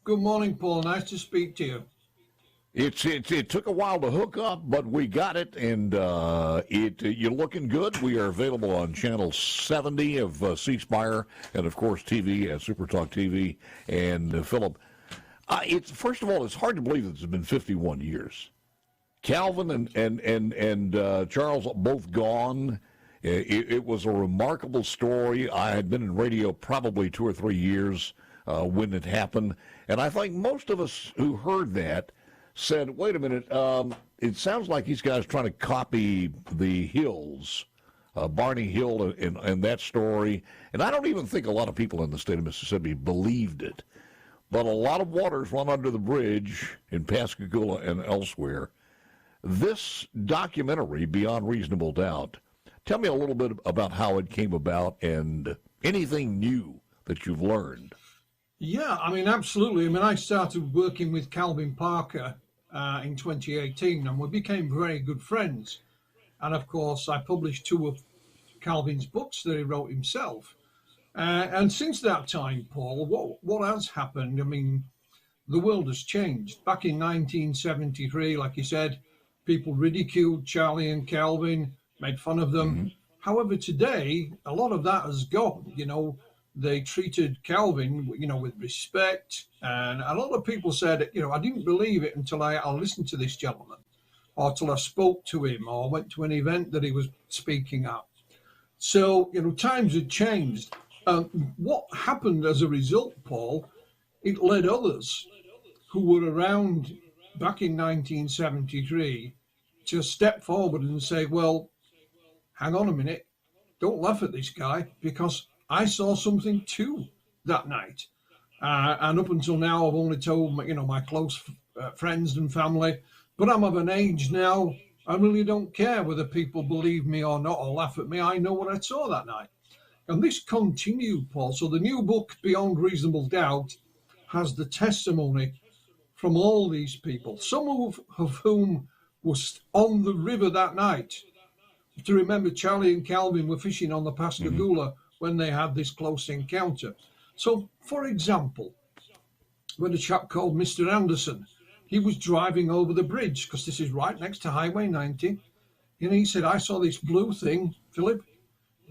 Good morning, Paul. Nice to speak to you. It took a while to hook up, but we got it, and you're looking good. We are available on channel 70 of C Spire, and of course TV at SuperTalk TV. And Philip, it's first of all, it's hard to believe that it's been 51 years. Calvin and Charles both gone. It was a remarkable story. I had been in radio probably 2 or 3 years when it happened, and I think most of us who heard that said, wait a minute, it sounds like these guys trying to copy the Hills, Barney Hill and that story. And I don't even think a lot of people in the state of Mississippi believed it. But a lot of waters run under the bridge in Pascagoula and elsewhere. This documentary, Beyond Reasonable Doubt, tell me a little bit about how it came about and anything new that you've learned. Yeah, I mean, absolutely. I mean, I started working with Calvin Parker in 2018, and we became very good friends. And of course, I published 2 of Calvin's books that he wrote himself. And since that time, Paul, what has happened? I mean, the world has changed. Back in 1973, like you said, people ridiculed Charlie and Calvin, made fun of them. Mm-hmm. However, today, a lot of that has gone. You know, they treated Calvin, with respect. And a lot of people said, I didn't believe it until I listened to this gentleman, or till I spoke to him, or went to an event that he was speaking at. So, times had changed. What happened as a result, Paul, it led others who were around back in 1973 to step forward and say, well, hang on a minute, don't laugh at this guy, because I saw something too that night. And up until now, I've only told my close friends and family, but I'm of an age now, I really don't care whether people believe me or not or laugh at me. I know what I saw that night. And this continued, Paul. So the new book, Beyond Reasonable Doubt, has the testimony from all these people, some of whom was on the river that night. To remember, Charlie and Calvin were fishing on the Pascagoula when they had this close encounter. So, for example, when a chap called Mr. Anderson, he was driving over the bridge, because this is right next to Highway 90, and he said, I saw this blue thing, Philip,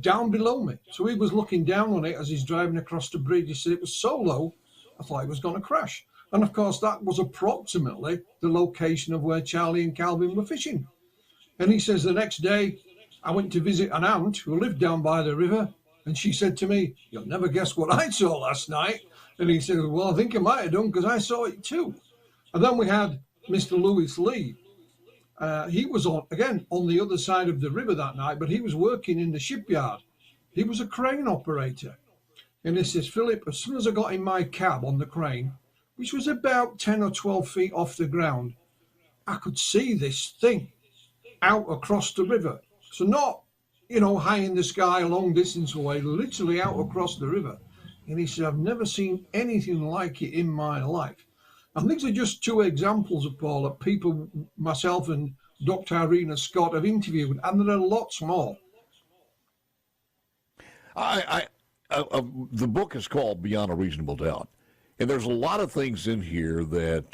down below me. So he was looking down on it as he's driving across the bridge. He said it was so low, I thought it was going to crash. And of course, that was approximately the location of where Charlie and Calvin were fishing. And he says the next day, I went to visit an aunt who lived down by the river, and she said to me, you'll never guess what I saw last night. And he said, well, I think I might have done, because I saw it too. And then we had Mr. Lewis Lee. He was on the other side of the river that night, but he was working in the shipyard. He was a crane operator. And he says, Philip, as soon as I got in my cab on the crane, which was about 10 or 12 feet off the ground, I could see this thing out across the river. So not, high in the sky, a long distance away, literally out across the river. And he said, I've never seen anything like it in my life. And these are just 2 examples of Paul that people, myself and Dr. Irina Scott, have interviewed, and there are lots more. The book is called Beyond a Reasonable Doubt, and there's a lot of things in here that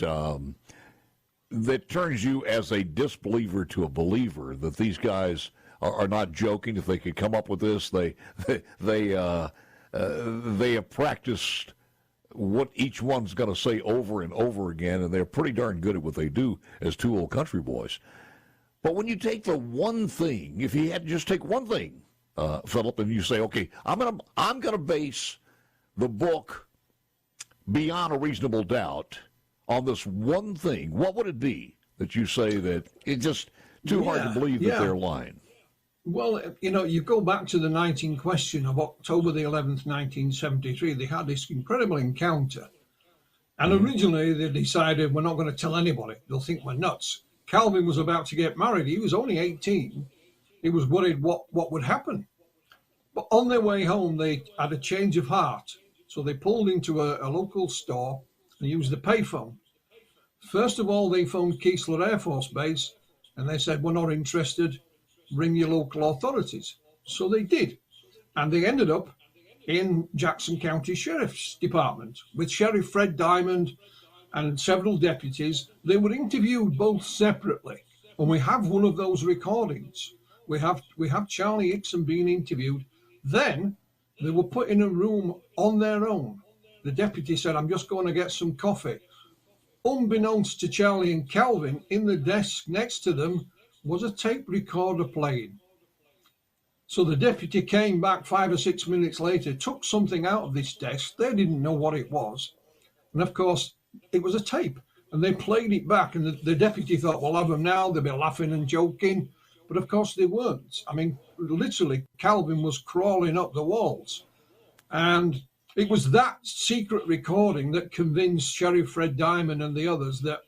that turns you as a disbeliever to a believer. That these guys are not joking. If they could come up with this, they have practiced what each one's going to say over and over again, and they're pretty darn good at what they do as 2 old country boys. But when you take the one thing, if you had to just take one thing, Philip, and you say, okay, I'm gonna base the book Beyond a Reasonable Doubt on this one thing, what would it be that you say that it's just too hard to believe that they're lying? Well, you go back to the 19 question of October the 11th, 1973. They had this incredible encounter. And originally they decided, we're not going to tell anybody. They'll think we're nuts. Calvin was about to get married. He was only 18. He was worried what would happen. But on their way home, they had a change of heart. So they pulled into a local store and used the payphone. First of all, they phoned Keesler Air Force Base, and they said, we're not interested. Ring your local authorities. So they did. And they ended up in Jackson County Sheriff's Department with Sheriff Fred Diamond and several deputies. They were interviewed both separately, and we have one of those recordings. We have Charlie Hickson being interviewed. Then they were put in a room on their own. The deputy said, "I'm just going to get some coffee." Unbeknownst to Charlie and Calvin, in the desk next to them was a tape recorder playing. So the deputy came back 5 or 6 minutes later, took something out of this desk. They didn't know what it was. And of course, it was a tape. And they played it back. And the deputy thought, "We'll have them now. They'll be laughing and joking." But of course they weren't. I mean, literally, Calvin was crawling up the walls. And it was that secret recording that convinced Sheriff Fred Diamond and the others that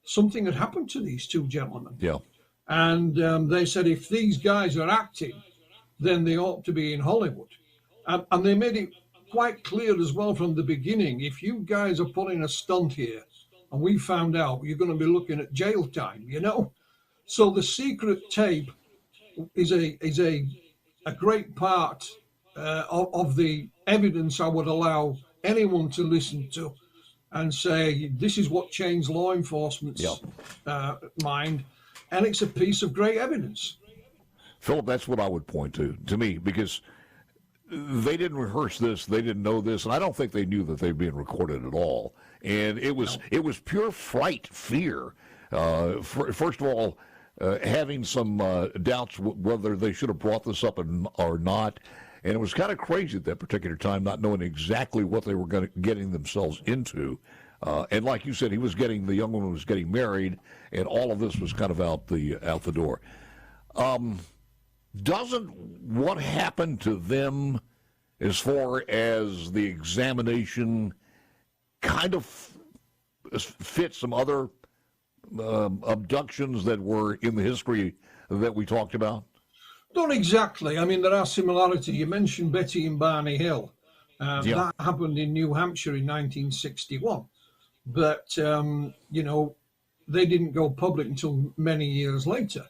something had happened to these two gentlemen. Yeah. And they said, if these guys are acting, then they ought to be in Hollywood. And they made it quite clear as well from the beginning, if you guys are pulling a stunt here and we found out, you're going to be looking at jail time, you know? So the secret tape is a great part of the evidence I would allow anyone to listen to and say, this is what changed law enforcement's mind. And it's a piece of great evidence. Philip, that's what I would point to me, because they didn't rehearse this, they didn't know this, and I don't think they knew that they were being recorded at all. And it was pure fright, fear. First of all, having some doubts whether they should have brought this up or not. And it was kind of crazy at that particular time, not knowing exactly what they were getting themselves into. And like you said, the young woman was getting married, and all of this was kind of out the door. Doesn't what happened to them as far as the examination kind of fit some other abductions that were in the history that we talked about? Not exactly. I mean, there are similarities. You mentioned Betty and Barney Hill. That happened in New Hampshire in 1961. But, they didn't go public until many years later.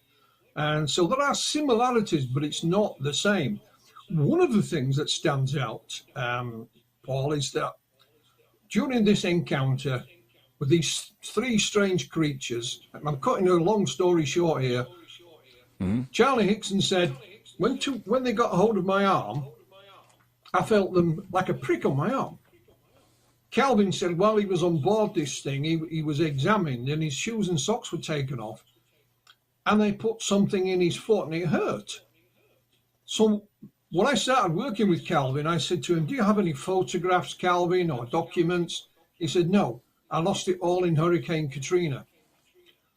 And so there are similarities, but it's not the same. One of the things that stands out, Paul, is that during this encounter with these three strange creatures, and I'm cutting a long story short here, Charlie Hickson said, when they got a hold of my arm, I felt them like a prick on my arm. Calvin said while he was on board this thing, he was examined and his shoes and socks were taken off and they put something in his foot and it hurt. So when I started working with Calvin, I said to him, "Do you have any photographs, Calvin, or documents?" He said, "No, I lost it all in Hurricane Katrina."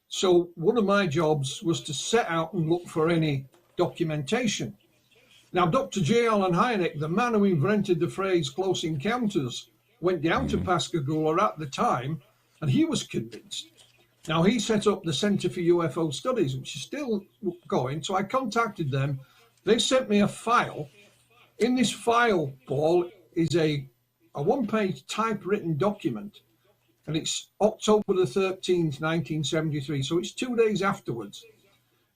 So one of my jobs was to set out and look for any documentation. Now, Dr. J. Allen Hynek, the man who invented the phrase close encounters, went down to Pascagoula at the time, and he was convinced. Now, he set up the Center for UFO Studies, which is still going, so I contacted them. They sent me a file. In this file, Paul, is a one-page typewritten document, and it's October the 13th, 1973, so it's 2 days afterwards.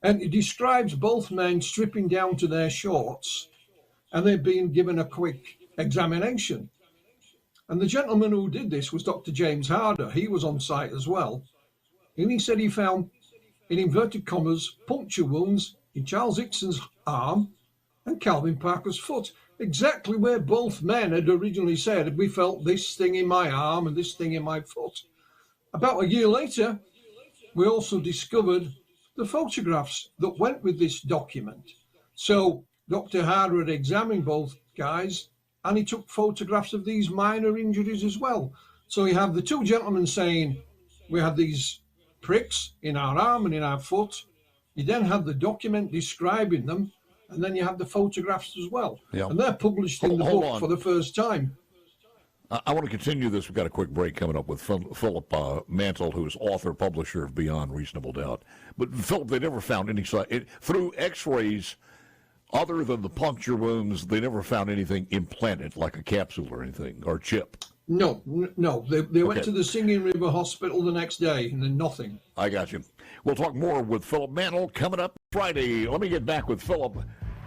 And it describes both men stripping down to their shorts, and they're being given a quick examination. And the gentleman who did this was Dr. James Harder. He was on site as well. And he said he found, in inverted commas, puncture wounds in Charles Hickson's arm and Calvin Parker's foot, exactly where both men had originally said, "We felt this thing in my arm and this thing in my foot." About a year later, we also discovered the photographs that went with this document. So Dr. Harder had examined both guys and he took photographs of these minor injuries as well. So you have the two gentlemen saying, "We had these pricks in our arm and in our foot." You then had the document describing them, and then you have the photographs as well. Yeah. And they're published in the book for the first time. I want to continue this. We've got a quick break coming up with Philip Mantle, who is author, publisher of Beyond Reasonable Doubt. But, Philip, they never found any through X-rays, other than the puncture wounds, they never found anything implanted, like a capsule or anything, or chip. No. They went to the Singing River Hospital the next day, and then nothing. I got you. We'll talk more with Philip Mantle coming up Friday. Let me get back with Philip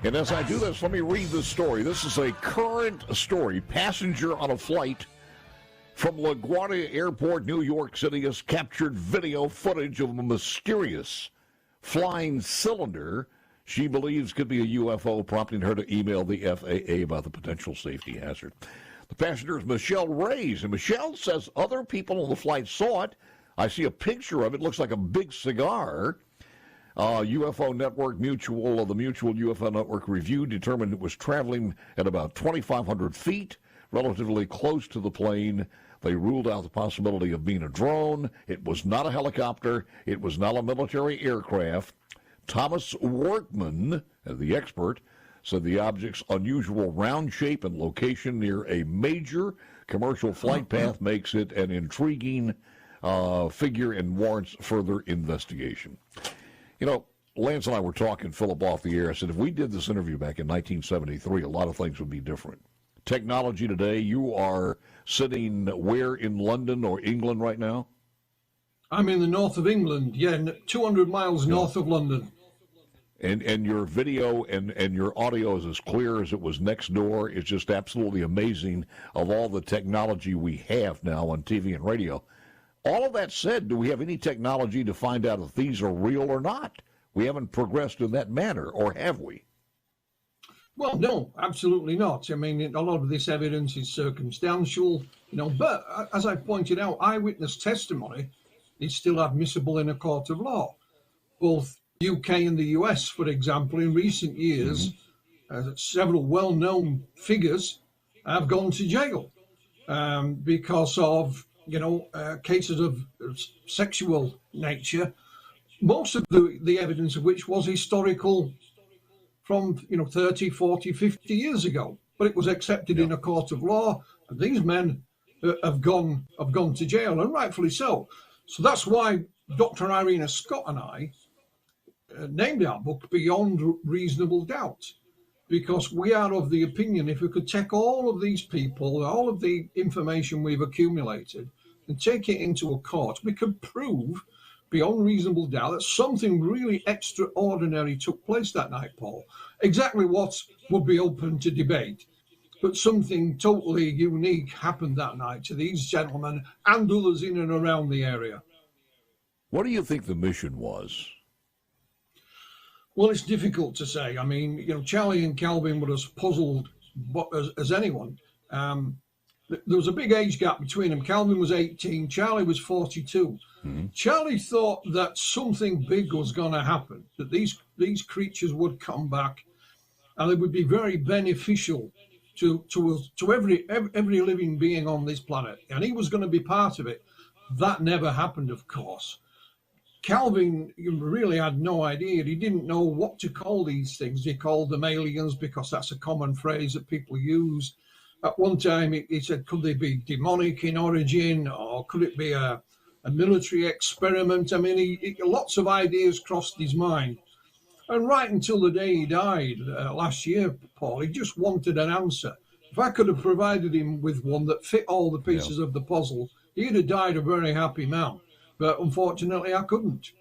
And as I do this, let me read this story. This is a current story. Passenger on a flight from LaGuardia Airport, New York City, has captured video footage of a mysterious flying cylinder she believes could be a UFO, prompting her to email the FAA about the potential safety hazard. The passenger is Michelle Reyes, and Michelle says other people on the flight saw it. I see a picture of it. Looks like a big cigar. UFO Network Mutual, the Mutual UFO Network review determined it was traveling at about 2,500 feet, relatively close to the plane. They ruled out the possibility of being a drone. It was not a helicopter. It was not a military aircraft. Thomas Workman, the expert, said the object's unusual round shape and location near a major commercial flight path makes it an intriguing figure and warrants further investigation. You know, Lance and I were talking, Philip, off the air. I said, if we did this interview back in 1973, a lot of things would be different. Technology today, you are sitting where in London or England right now? I'm in the north of England, 200 miles north of London. And your video and your audio is as clear as it was next door. It's just absolutely amazing of all the technology we have now on TV and radio. All of that said, do we have any technology to find out if these are real or not? We haven't progressed in that manner, or have we? Well, no, absolutely not. I mean, a lot of this evidence is circumstantial, but as I pointed out, eyewitness testimony is still admissible in a court of law. Both UK and the US, for example, in recent years, several well-known figures have gone to jail because of cases of sexual nature, most of the evidence of which was historical from 30, 40, 50 years ago. But it was accepted in a court of law, and these men have gone to jail, and rightfully so. So that's why Dr. Irina Scott and I named our book Beyond Reasonable Doubt, because we are of the opinion if we could take all of these people, all of the information we've accumulated, and take it into a court, we could prove beyond reasonable doubt that something really extraordinary took place that night, Paul. Exactly what would be open to debate, but something totally unique happened that night to these gentlemen and others in and around the area. What do you think the mission was? Well, it's difficult to say. I mean, Charlie and Calvin were as puzzled as anyone. There was a big age gap between them. Calvin was 18, Charlie was 42. Mm-hmm. Charlie thought that something big was going to happen, that these creatures would come back, and it would be very beneficial to every living being on this planet, and he was going to be part of it. That never happened, of course. Calvin really had no idea. He didn't know what to call these things. He called them aliens because that's a common phrase that people use. At one time, he said, could they be demonic in origin, or could it be a military experiment? I mean, lots of ideas crossed his mind. And right until the day he died last year, Paul, he just wanted an answer. If I could have provided him with one that fit all the pieces of the puzzle, he'd have died a very happy man. But unfortunately, I couldn't.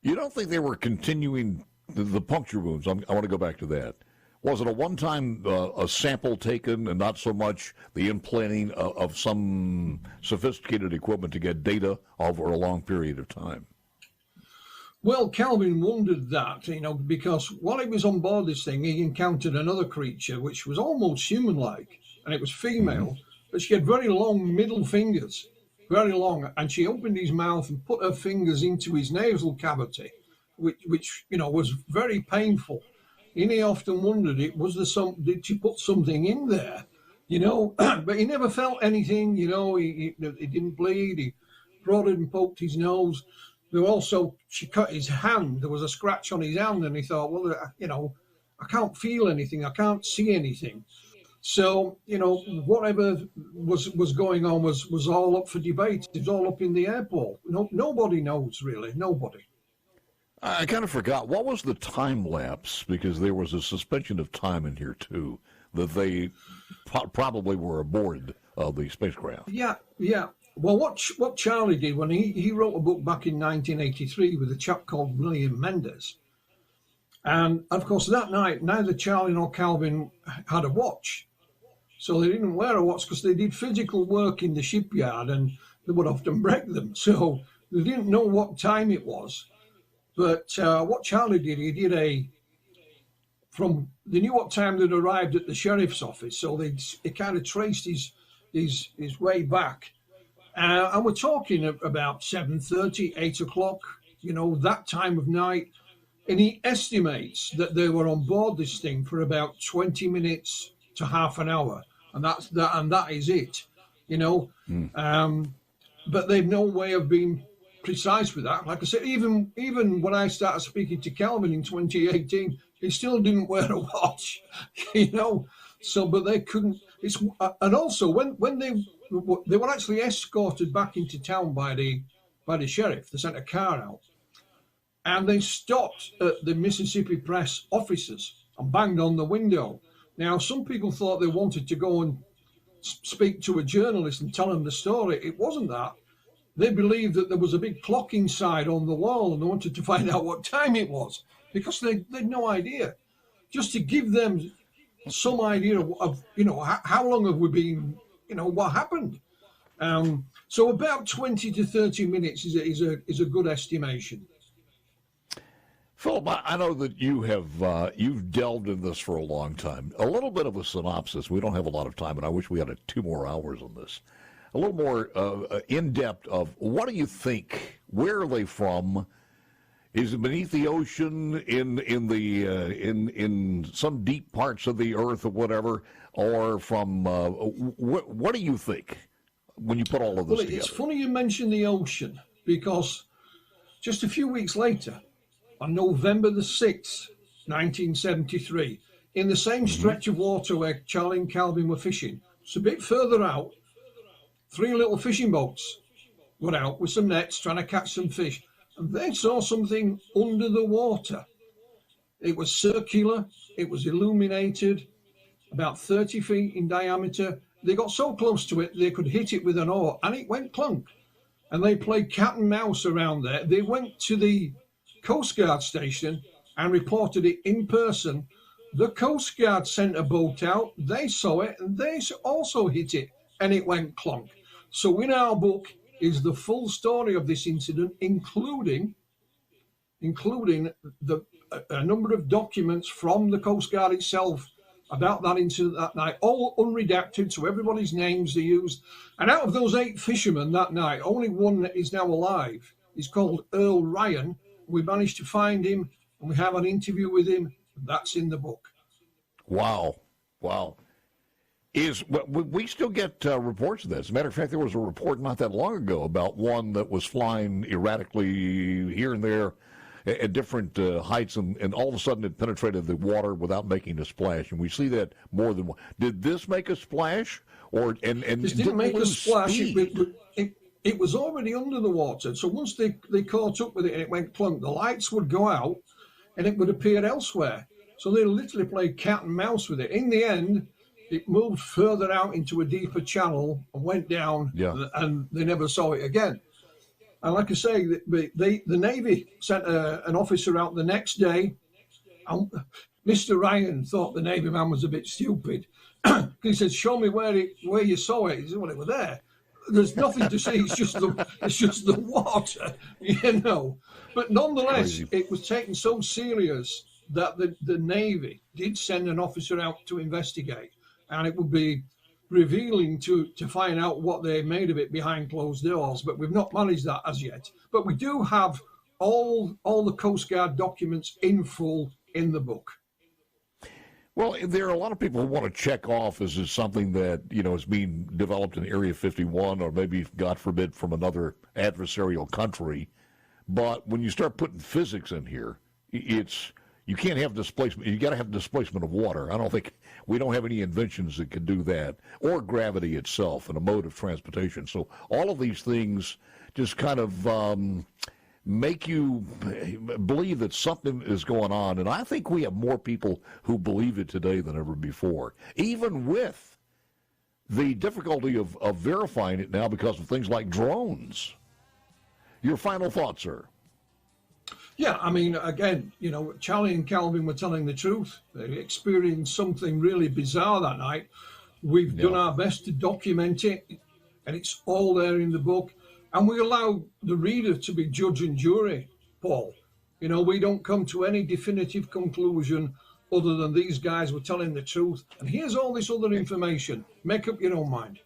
You don't think they were continuing the puncture wounds? I want to go back to that. Was it a one-time a sample taken and not so much the implanting of some sophisticated equipment to get data over a long period of time? Well, Calvin wondered that, because while he was on board this thing, he encountered another creature which was almost human-like, and it was female, but she had very long middle fingers, very long, and she opened his mouth and put her fingers into his nasal cavity, which was very painful. And he often wondered, did she put something in there? But he never felt anything, he didn't bleed, he prodded and poked his nose. She cut his hand, there was a scratch on his hand, and he thought, well, I can't feel anything, I can't see anything. So, whatever was going on was all up for debate. It was all up in the air, Paul. Nobody knows, really, nobody. I kind of forgot, what was the time lapse? Because there was a suspension of time in here, too, that they probably were aboard the spacecraft. Yeah. Well, what Charlie did when he wrote a book back in 1983 with a chap called William Mendes, And of course, that night, neither Charlie nor Calvin had a watch. So they didn't wear a watch because they did physical work in the shipyard and they would often break them. So they didn't know what time it was. But what Charlie did, they knew what time they'd arrived at the sheriff's office. So he kind of traced his way back. And we're talking about 7:30, 8 o'clock, that time of night. And he estimates that they were on board this thing for about 20 minutes to half an hour. And that is it, But they've no way of being precise with that. Like I said, even when I started speaking to Calvin in 2018, he still didn't wear a watch, So, but they couldn't. And also when they were actually escorted back into town by the sheriff. They sent a car out, and they stopped at the Mississippi Press offices and banged on the window. Now, some people thought they wanted to go and speak to a journalist and tell him the story. It wasn't that. They believed that there was a big clock inside on the wall, and they wanted to find out what time it was because they'd no idea. Just to give them some idea of how long have we been, what happened. So about 20 to 30 minutes is a good estimation. Philip, I know that you've delved in this for a long time. A little bit of a synopsis. We don't have a lot of time, and I wish we had 2 more hours on this. A little more in depth of what do you think? Where are they from? Is it beneath the ocean, in some deep parts of the earth or whatever, or from what do you think when you put all of this together? It's funny you mention the ocean because just a few weeks later, on November the 6th, 1973, in the same stretch of water where Charlie and Calvin were fishing, it's a bit further out, 3 little fishing boats were out with some nets trying to catch some fish, and they saw something under the water. It was circular, it was illuminated, about 30 feet in diameter. They got so close to it, they could hit it with an oar, and it went clunk. And they played cat and mouse around there. They went to the Coast Guard station and reported it in person. The Coast Guard sent a boat out. They saw it, and they also hit it, and it went clunk. So in our book is the full story of this incident, including a number of documents from the Coast Guard itself about that incident that night, all unredacted, so everybody's names they used. And out of those 8 fishermen that night, only one is now alive. He's called Earl Ryan. We managed to find him, and we have an interview with him. That's in the book. Wow. We still get reports of this. As a matter of fact, there was a report not that long ago about one that was flying erratically here and there at different heights, and all of a sudden it penetrated the water without making a splash. And we see that more than one. Did this make a splash? This didn't make a splash. It was already under the water. So once they caught up with it and it went clunk, the lights would go out and it would appear elsewhere. So they literally played cat and mouse with it. In the end, it moved further out into a deeper channel and went down, and they never saw it again. And like I say, the Navy sent an officer out the next day. And Mr. Ryan thought the Navy man was a bit stupid. He said, "Show me where you saw it." He said, "Well, it was there. There's nothing to see. It's just the water, But nonetheless, it was taken so serious that the Navy did send an officer out to investigate, and it would be revealing to find out what they made of it behind closed doors. But we've not managed that as yet. But we do have all the Coast Guard documents in full in the book. Well, there are a lot of people who want to check off as is something that, is being developed in Area 51 or maybe, God forbid, from another adversarial country. But when you start putting physics in here, you can't have displacement. You got to have displacement of water. We don't have any inventions that can do that, or gravity itself and a mode of transportation. So all of these things just kind of make you believe that something is going on. And I think we have more people who believe it today than ever before, even with the difficulty of verifying it now because of things like drones. Your final thoughts, sir? Yeah, I mean, again, Charlie and Calvin were telling the truth. They experienced something really bizarre that night. We've done Yeah. our best to document it, and it's all there in the book. And we allow the reader to be judge and jury, Paul. We don't come to any definitive conclusion other than these guys were telling the truth. And here's all this other information. Make up your own mind.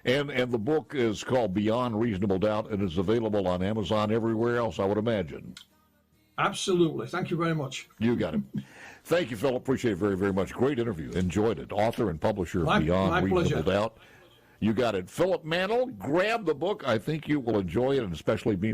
And the book is called Beyond Reasonable Doubt and is available on Amazon everywhere else, I would imagine. Absolutely. Thank you very much. You got it. Thank you, Philip. Appreciate it very, very much. Great interview. Enjoyed it. Author and publisher of Beyond Reasonable Doubt. You got it. Philip Mantle, grab the book. I think you will enjoy it, and especially me.